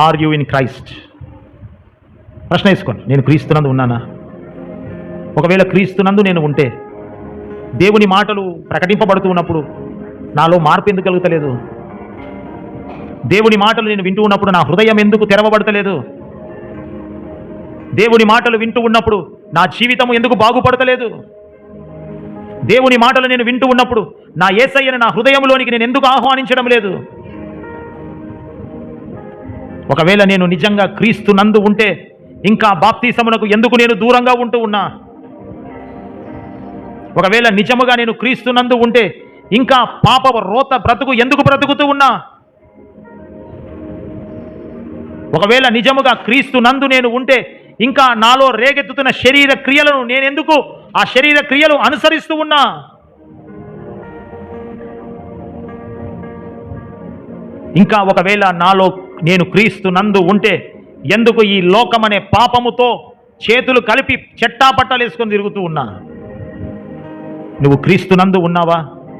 Are you in Christ? ప్రశ్న వేసుకోండి. నేను క్రీస్తునందు ఉన్నానా? ఒకవేళ క్రీస్తునందు నేను ఉంటే దేవుని మాటలు ప్రకటింపబడుతూ ఉన్నప్పుడు నాలో మార్పు ఎందుకు కలుగుతలేదు? దేవుని మాటలు నేను వింటూ ఉన్నప్పుడు నా హృదయం ఎందుకు తెరవబడతలేదు? దేవుని మాటలు వింటూ ఉన్నప్పుడు నా జీవితం ఎందుకు బాగుపడతలేదు? దేవుని మాటలు నేను వింటూ ఉన్నప్పుడు నా యేసయ్యను నా హృదయంలోనికి నేను ఎందుకు ఆహ్వానించడం లేదు? ఒకవేళ నేను నిజంగా క్రీస్తునందు ఉంటే ఇంకా బాప్తిసమునకు ఎందుకు నేను దూరంగా ఉంటూ ఉన్నా? ఒకవేళ నిజముగా నేను క్రీస్తునందు ఉంటే ఇంకా పాప రోత బ్రతుకు ఎందుకు బ్రతుకుతూ ఉన్నా? ఒకవేళ నిజముగా క్రీస్తునందు నేను ఉంటే ఇంకా నాలో రేగెత్తుతున్న శరీర క్రియలను నేనెందుకు ఆ శరీర క్రియలు అనుసరిస్తూ ఉన్నా? ఇంకా ఒకవేళ నాలో నేను క్రీస్తునందు ఉంటే ఎందుకు ఈ లోకమనే పాపముతో చేతులు కలిపి చెట్టాపట్టాలు వేసుకొని తిరుగుతూ ఉన్నా? నువ్వు క్రీస్తునందు ఉన్నావా?